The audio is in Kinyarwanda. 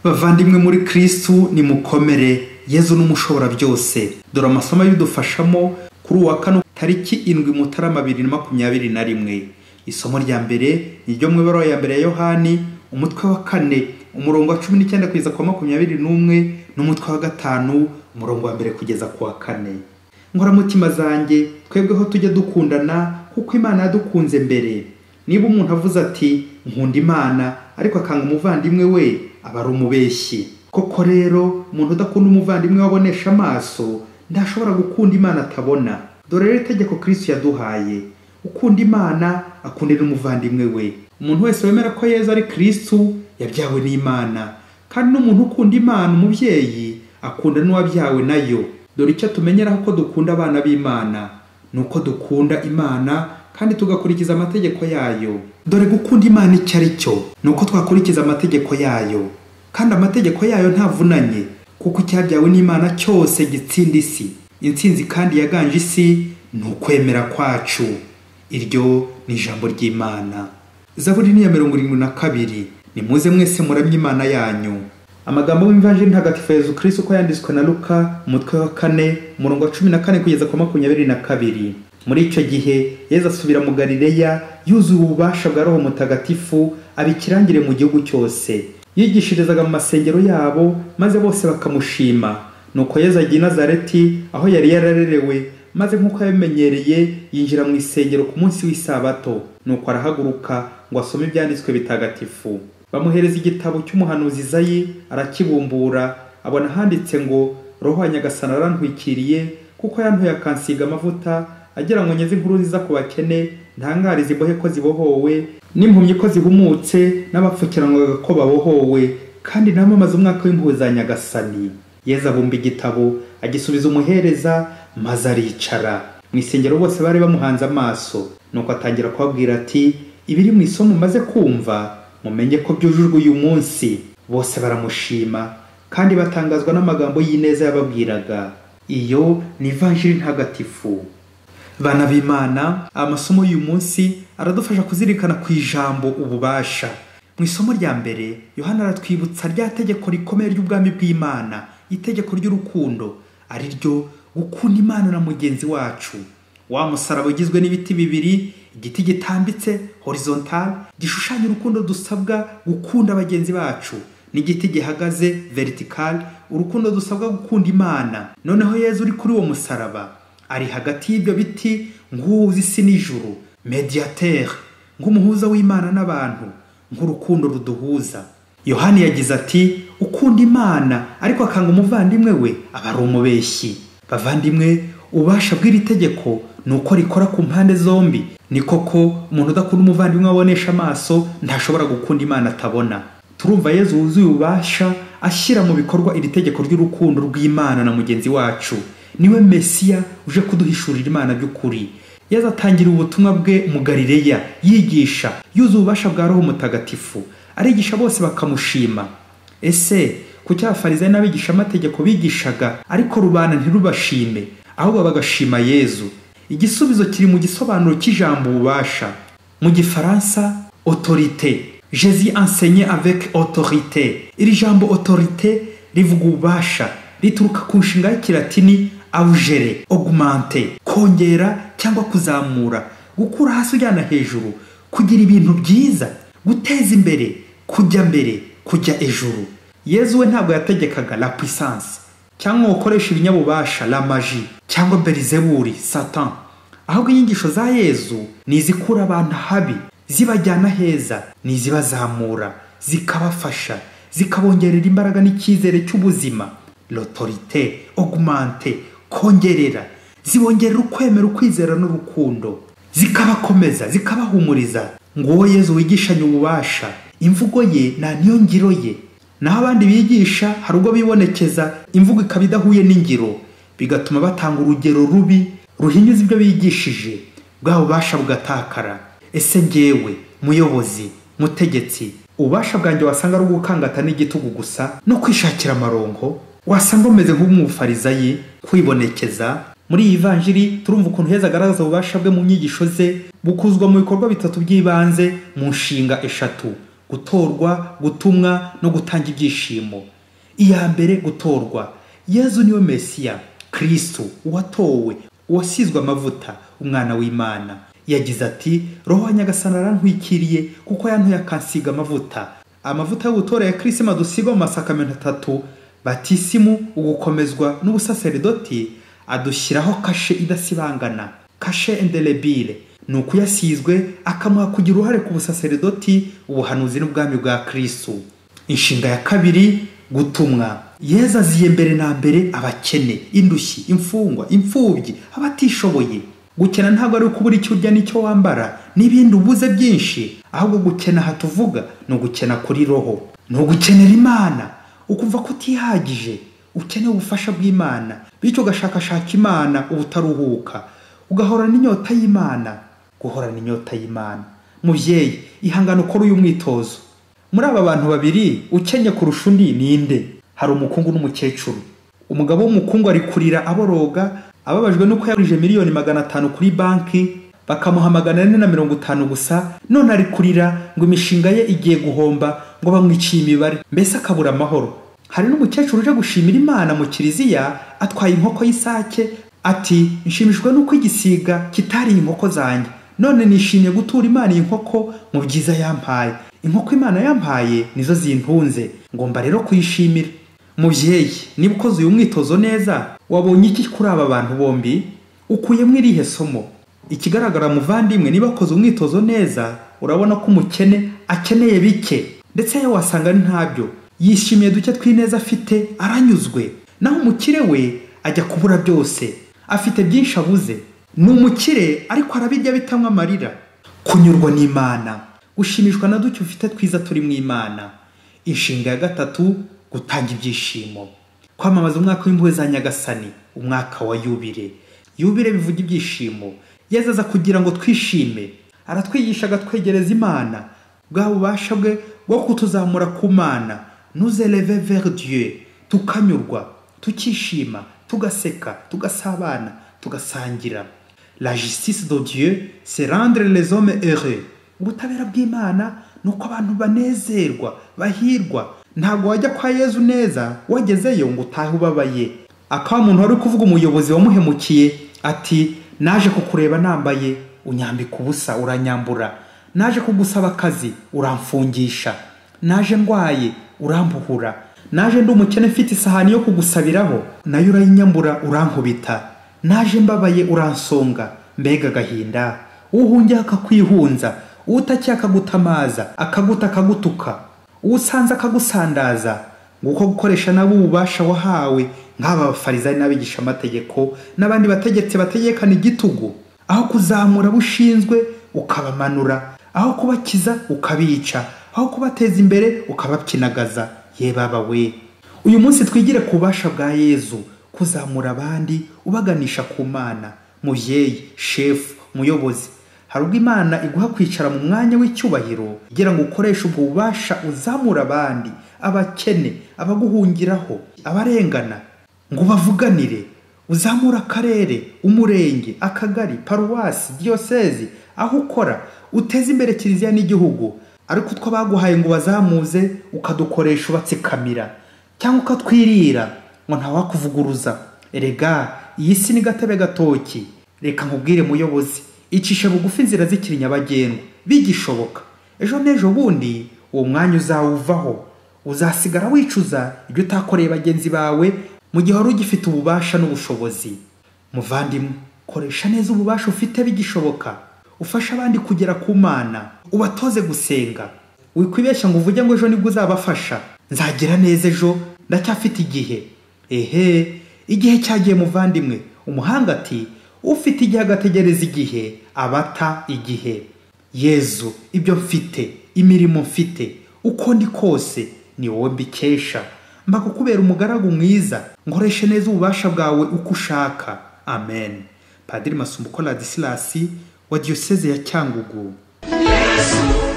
Bavandimwe muri Kristu ni mukomere, Yezu n'umushobora byose. Dore amasomo y'udufashamo kuri uwa kane tariki 7 Mutarama 2021. Isomo rya mbere ni ryo mu ibaruwa ya mbere ya Yohani, umutwe wa 4 umurongo wa 19 kugeza ku 21 n'umutwe wa 5 umurongo wa mbere kugeza ku wa 4. Nkora mutima zanjye, twebweho tujye dukundana kuko Imana yadukunze mbere. Niba umuntu avuze ati nkunda Imana ariko akanga umuvandimwe we, aba ari umubeshyi. Koko rero umuntu udakunda umuvandimwe wabonesha amaso ndashobora gukunda Imana atabona. Dore rero itegeko Kristo yaduhaye: ukunda Imana akundira umuvandimwe we. Umuntu wese wemera ko Yezu ari Kristo yabyawe n'Imana, kandi n'umuntu ukunda Imana umubyeyi akunda n'uwabyawe nayo. Dore icyo tumenyera ko dukunda abana b'Imana nuko dukunda Imana kandi tugakurikiza amategeko yayo. Dore gukunda Imana icyo ari cyo nuko twakurikiza amategeko yayo, kandi amategeko yayo ntavunanye, kuko icyabyawe n'Imana cyose gitsinda isi. Intsinzi kandi yaganje isi ni ukwemera kwacu. Iryo ni ijambo ry'Imana. Zaburi ni ya 72. Nimuze mwese muramye Imana yanyu. Amagambo y'Ivanjili ntagatifu Yezu Kristo ko yanditswe na Luka, umutwe wa 4 umurongo wa 14 kugeza ku 22. Muri icyo gihe Yezu asubira mu Galileya yuzuye ububasha bwa Roho Mutagatifu, abikirangire mu gihugu cyose. Yigishirizaga mu masengero yabo, maze bose bakamushima. Nuko Yezu ajya i Nazareti aho yari yararerewe, maze nk'uko yabimenyereye yinjira mu isengero ku munsi w'isabato. Nuko arahaguruka ngo asome ibyanditswe bitagatifu. Bamuhereza igitabo cy'umuhanuzi Izayi, arakibumbura, abona handitse ngo: Roho wa Nyagasani arantwikiriye, kuko yantoye akansiga amavuta, agira ngo ngeze inkuru nziza ku bakene, ntangarize imbohe ko zibohowe, n'impumyi ko zihumutse, n'abapfukiranwaga ko babohowe, kandi namamaza umwaka w'impuhwe za Nyagasani. Yezu abumba igitabo, agisubiza umuhereza, maze aricara. Mu isengero bose bari bamuhanze amaso. Nuko atangira kubabwira ati: ibiri mu isomo maze kumva mumenye ko byujujwe uyu munsi. Bose baramushima kandi batangazwa n'amagambo y'ineza yababwiraga. Iyo ni Ivanjili ntagatifu. Bana b'Imana, amasomo y'uyu munsi aradufasha kuzirikana ku ijambo ububasha. Mu isomo rya mbere Yohana aratwibutsa rya tegeko rikomeye ry'ubwami bw'Imana, itegeko ry'urukundo, ari ryo gukunda Imana na mugenzi wacu. Wa musaraba ugizwe n'ibiti bibiri, igiti gitambitse horizontal gishushanya urukundo dusabwa gukunda bagenzi bacu, n'igiti gihagaze vertical urukundo dusabwa gukunda Imana. Noneho Yezu uri kuri uwo musaraba ari hagati y'ibyo biti nk'uhuza isi n'ijuru, mediateur, nk'umuhuza w'Imana n'abantu, nk'urukundo ruduhuza. Yohani yagize ati: ukunda Imana ariko akanga umuvandimwe we, aba ari umubeshyi. Bavandimwe, ubasha bw'iri tegeko nuko rikora ku mpande zombi. Ni koko umuntu udakunda umuvandimwe wabonesha amaso ntashobora gukunda Imana atabona. Turumva Yezu wuzuye ubasha ashyira mu bikorwa iri tegeko ry'urukundo rw'Imana na mugenzi wacu. Niwe Mesiya uje kuduhishurira Imana by'ukuri. Yezu atangira ubutumwa bwe mu Galileya, yigisha yuzuye ububasha bwa Roho Mutagatifu, arigisha bose bakamushima. Ese kuki abafarisayo n'abigisha amategeko bigishaga ariko rubanda ntirubashime, ahubwo bagashima Yezu? Igisubizo kiri mu gisobanuro cy'ijambo ububasha. Mu Gifaransa, autorité. Jésus enseignait avec autorité. Iri jambo autorité rivuga ububasha, rituruka ku nshinga y'Ikilatini augere, augmenter, kongera cyangwa kuzamura, gukura hasi ujyana hejuru, kugira ibintu byiza, guteza imbere, kujya mbere, kujya ejuru. Yezu we ntabwo yategekaga la puissance, cyangwa gukoresha ibinyabubasha la magie, cyangwa Belizebuli Satan. Ahubwo inyigisho za Yezu ni izikura abantu habi zibajyana heza, ni izibazamura, zikabafasha, zikabongerera imbaraga n'icyizere cy'ubuzima. L'autorité, augmenter, kongerera, zibongerera ukwemera, ukwizera n'urukundo, zikabakomeza, zikabahumuriza. Nguwo Yezu wigishanya ububasha, imvugo ye na niyo ngiro ye. Naho abandi bigisha hari ubwo bibonekeza imvugo ikaba idahuye n'ingiro, bigatuma batanga urugero rubi ruhinyuza ibyo bigishije, bwa bubasha bugatakara. Ese ngewe muyobozi, mutegetsi, ububasha bwanjye wasanga ari ugukangata n'igitugu gusa no kwishakira amaronko? Wasanga umeze nk'umufarisayo kwibonekeza? Muri iyi Ivanjili turumva ukuntu Yezu agaragaza ububasha bwe mu nyigisho ze, bukuzwa mu bikorwa bitatu by'ibanze mu nshinga eshatu: gutorwa, gutumwa no gutanga ibyishimo. Iya mbere, gutorwa. Yezu niwe Mesiya, Kristo uwatowe, uwasizwe amavuta, umwana w'Imana. Yagize ati, Roho wa Nyagasani arantwikiriye kuko yantuye akansiga amavuta. Amavuta y'ubutore ya Kristo madusiga mu masakamento 3, batisimu, ugukomezwa n'ubusaserdoti, adushyiraho kashe idasibangana, kashe indelebile. Nuko yasizwe akamuha kugira uruhare ku busaserdoti, ubuhanuzi n'ubwami bwa Kristo. Inshinga ya kabiri, gutumwa. Yezu aziye mbere na mbere abakene, indushyi, imfungwa, imfubyi, abatishoboye. Gukena ntabwo ari ukubura icyo urya n'icyo wambara n'ibindi ubuze byinshi, ahubwo gukena hatuvuga ni ugukena kuri roho, ni ugukenera Imana, ukumva ko utihagije, ukeneye ubufasha bw'Imana, bityo ugashakashaka Imana ubutaruhuka, ugahorana inyota y'Imana. Guhorana inyota y'Imana. Muvyeyi, ihangano ukora uyu mwitozo. Muri aba bantu babiri ukenye kurusha undi ninde? Hari umukungu n'umukecuru. Umugabo w'umukungu ari kurira aboroga, ababajwe nuko yagurije miliyoni 500 kuri banki, bakamuha 450 gusa, none ari kurira ngo imishinga ye igiye guhomba, ngo bamwiciye imibare, mbese akabura amahoro. Hari n'umukecuru uje gushimira Imana mu kiliziya, atwaye inkoko y'isake, ati, nshimishwe nuko igisiga kitari inkoko zanjye, none nishimiye gutura Imana inkoko mu byiza yampaye. Inkoko Imana yampaye nizo zintunze, ngomba rero kuyishimira. Muvyeyi, niba ukoze uyu mwitozo neza, wabonye iki kuri aba bantu bombi? Ukuyemo irihe somo? Ikigaragara muvandimwe, niba ukoze umwitozo neza, urabona ko umukene akeneye bike, ndetse yewe wasanga ntabyo. Yishimiye duke tw'ineza afite, aranyuzwe. Naho umukire we ajya kubura byose, afite byinshi abuze. Ni umukire ariko arabijya bitamwa amarira. Kunyurwa n'Imana, gushimishwa na duke ufite twiza turi mu Imana. Inshinga ya gatatu, gutanga ibyishimo. Kwamamaza umwaka w'impuhwe za Nyagasani, umwaka wa yubile. Yubile bivuga ibyishimo. Yezu aza kugira ngo twishime, aratwigisha agatwegereza Imana, bwa bubasha bwe bwo kutuzamura ku Mana, nous élever vers Dieu, tukanyurwa, tukishima, tugaseka, tugasabana, tugasangira. La justice de Dieu, c'est rendre les hommes heureux. Ubutabera bw'Imana nuko abantu banezerwa, bahirwa. Ntabwo wajya kwa Yezu neza, wagezeyo ngo utahe ubabaye. Akaba umuntu wari kuvuga umuyobozi wamuhemukiye ati, naje kukureba nambaye, unyambika ubusa uranyambura. Naje kugusaba akazi, uramfungisha. Naje ndwaye, urambuhura. Naje ndi umukene mfite isahani yo kugusabiraho, nayo urayinyambura urankubita. Naje mbabaye uransonga, mbega gahinda. Uhungiye akakwihunza, utakiye akagutamaza, akaguta akagutuka, usanze akagusandaza. Nguko gukoresha nabo ububasha wahawe, nk'aba bafarizayi n'abigisha amategeko n'abandi bategetse bategekana igitugu. Aho kuzamura bushinzwe ukabamanura, aho kubakiza ukabica, aho kubateza imbere ukabakinagaza. Ye baba we, uyu munsi twigire ku bubasha bwa Yezu, kuzamura abandi ubaganisha ku Mana. Muvyeyi, shefu, muyobozi, hari ubwo Imana iguha kwicara mu mwanya w'icyubahiro kugira ngo ukoreshe ubwo bubasha uzamura abandi, abakene, abaguhungiraho, abarengana, ngo bavuganire. Uzamura akarere, umurenge, akagari, paruwasi, diyosezi, aho ukora, uteze imbere kiliziya n'igihugu. Ariko utwo baguhaye ngo bazamuze ukadukoresha ubatsikamira, cyangwa ukatwirira ngo ntawakuvuguruza. Erega iyi si ni gatebe gatoki. Reka nkubwire muyobozi, icishe bugufi inzira zikiri nyabagendwa, bigishoboka. Ejo n'ejo bundi uwo mwanya uzawuvaho, uzasigara wicuza ibyo utakoreye bagenzi bawe mu gihe wari ugifite ububasha n'ubushobozi. Muvandimwe, koresha neza ububasha ufite bigishoboka, ufasha abandi kugera ku Mana, ubatoze gusenga. Wikwibeshya ngo uvuge ngo ejo nibwo uzabafasha, nzagira neza ejo, ndacyafite igihe. Ehe, igihe cyagiye muvandimwe. Umuhanga ati, ufite igihe agategereza igihe, abata igihe. Yezu, ibyo mfite, imirimo mfite, uko ndi kose, ni wowe mbikesha. Mbakukubera umugaragu mwiza, nkoreshe neza ububasha bwawe uko ushaka. Amen. Padiri Masumbuko Ladislas wa Diocese ya Cyangugu. Yesu.